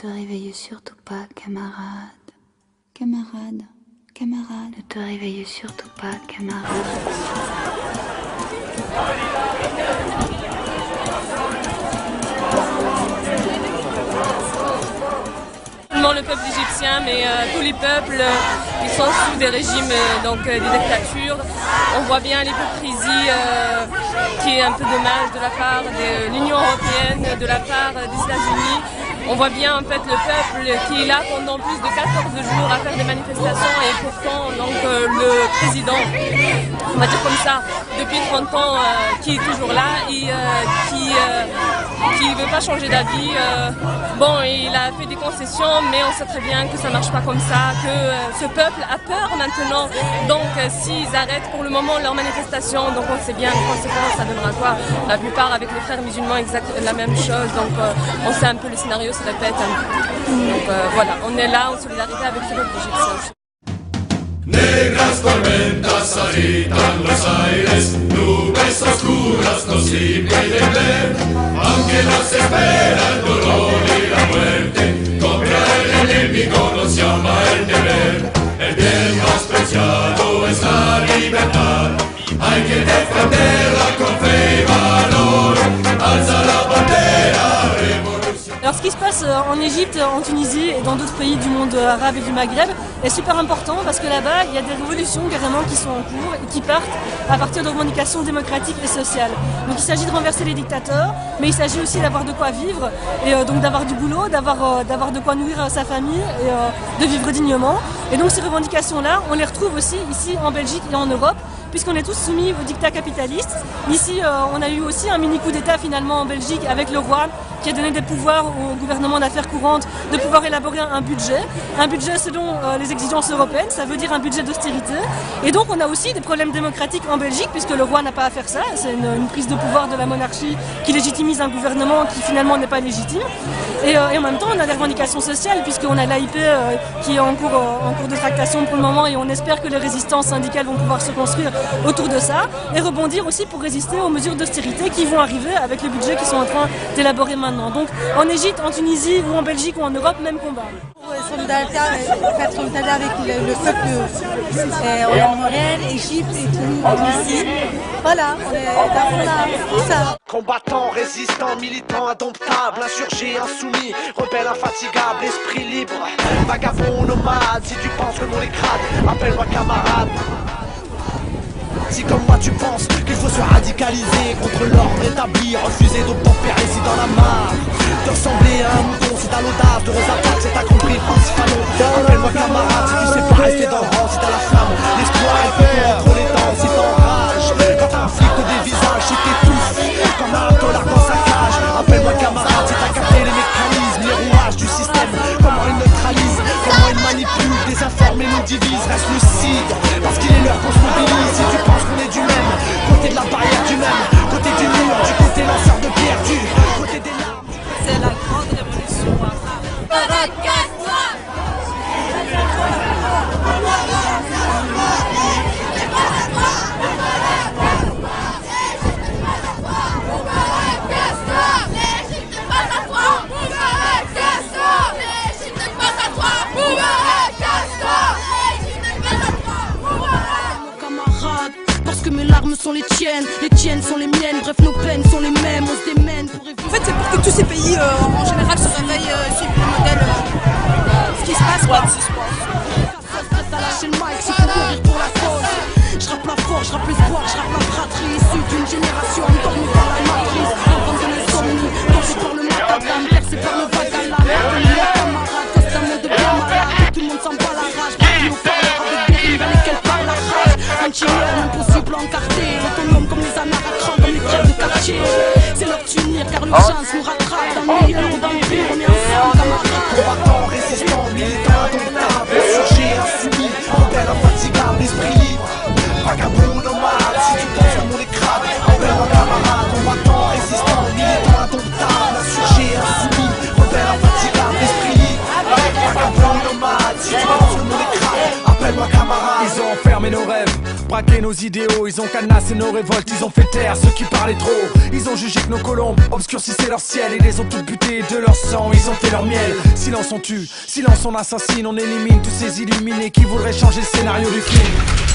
te réveille surtout pas, camarade. Camarade, camarade. Ne te réveille surtout pas, camarade. Le peuple égyptien, mais tous les peuples, ils sont sous des régimes, des dictatures. On voit bien l'hypocrisie qui est un peu dommage de la part de l'Union européenne, de la part des États-Unis. On voit bien en fait le peuple qui est là pendant plus de 14 jours à faire des manifestations et pourtant le président, on va dire comme ça, depuis 30 ans qui est toujours là et qui ne veut pas changer d'avis. Il a fait des concessions, mais on sait très bien que ça ne marche pas comme ça, que ce peuple a peur maintenant. Donc s'ils arrêtent pour le moment leurs manifestations, donc on sait bien les conséquences, ça donnera quoi? La plupart avec les frères musulmans, la même chose. Donc on sait un peu le scénario se répète. Donc voilà, on est là en solidarité avec ce peuple égyptien. Negras tormentas agitan los aires, nubes oscuras nos impiden ver, aunque nos espera el dolor y la muerte, contra el enemigo nos llama el deber. El bien más preciado es la libertad, hay que defenderla con fe y valor, alza la bandera. Alors ce qui se passe en Égypte, en Tunisie et dans d'autres pays du monde arabe et du Maghreb est super important parce que là-bas il y a des révolutions carrément qui sont en cours et qui partent à partir de revendications démocratiques et sociales. Donc il s'agit de renverser les dictateurs, mais il s'agit aussi d'avoir de quoi vivre et donc d'avoir du boulot, d'avoir de quoi nourrir sa famille et de vivre dignement. Et donc ces revendications-là, on les retrouve aussi ici en Belgique et en Europe, puisqu'on est tous soumis au diktat capitaliste. Ici, on a eu aussi un mini coup d'État finalement en Belgique avec le roi qui a donné des pouvoirs au gouvernement d'affaires courantes de pouvoir élaborer un budget selon les exigences européennes, ça veut dire un budget d'austérité. Et donc on a aussi des problèmes démocratiques en Belgique puisque le roi n'a pas à faire ça, c'est une prise de pouvoir de la monarchie qui légitimise un gouvernement qui finalement n'est pas légitime. Et en même temps on a des revendications sociales puisqu'on a l'AIP qui est en cours de tractation pour le moment et on espère que les résistances syndicales vont pouvoir se construire autour de ça et rebondir aussi pour résister aux mesures d'austérité qui vont arriver avec le budget qu'ils sont en train d'élaborer maintenant. Donc en Égypte, en Tunisie ou en Belgique ou en Europe, même combat. Solidarité avec le peuple en Montréal, Égypte et Tunisie. Voilà, on est là pour ça. Combattant, résistant, militant, indomptable, insurgé, insoumis, rebelle, infatigable, esprit libre, vagabond, nomade. Si tu penses que le monde est crade, appelle-moi camarade. Si comme moi tu penses qu'il faut se radicaliser contre l'ordre établi, refuser d'obtempérer si dans la mare, de ressembler à un mouton, c'est à l'audace, de attaques, c'est accompli principalement. Appelle-moi camarade si tu sais pas rester dans le rang, si t'as la flamme, l'espoir et le entre les dents, si t'enrages, quand t'inflictes des visages, si t'étouffes, comme un dollar dans sa cage. Appelle-moi camarade si t'as capté les mécanismes, les rouages du système, comment ils neutralisent, comment ils manipulent, désinforment et nous divisent. Reste lucide, parce qu'il est l'heure qu'on se mobilise. Si tu penses qu'on est du même, côté de la barrière du même, côté du mur, du côté lanceur de pierre, du côté des larmes. C'est la grande révolution arabe. Parce que mes larmes sont les tiennes sont les miennes, bref nos peines sont les mêmes, on se démène pour éviter. En fait c'est pour que tous ces pays en général se réveillent, suivent le modèle, ce qui se passe quoi. T'as lâché le mic, c'est pour mourir pour la cause. Je rappe la force, je rappe l'espoir, je rappe la fratrie, issue d'une génération endormie par la matrice, enfant de l'insomnie, pensé par le macadam, percé par le vague à l'âme. Appelle-moi camarade, cause d'un monde de bien malade, tout le monde s'en bat la rage, nous parle avec des rimes dans lesquelles parle la rage. Anti-merde, impossible à encarter, autonome comme les anarachants, comme les crèves de quartier. C'est l'heure de s'unir car l'urgence nous rattrape, dans le meilleur ou dans le pire, on est ensemble camarades. Combattant, résistant, militant, indomptable, insurgé, insoumis, rebelle, infatigable, esprit libre, vagabond, nomade. Si tu penses que le monde est crade, appelle-moi camarade. Combattant, résistant, militant, indomptable, insurgé, insoumis, rebelle, infatigable, esprit libre, vagabond, nomade. Si tu penses que le monde est crade, appelle-moi camarade. Ils ont enfermé nos rêves, braqué nos idéaux, ils ont canassé nos révoltes, ils ont fait taire ceux qui parlaient trop. Ils ont jugé que nos colombes obscurcissaient leur ciel. Ils les ont toutes butées de leur sang, ils ont fait leur miel. Silence on tue, silence on assassine, on élimine tous ces illuminés qui voudraient changer le scénario du crime.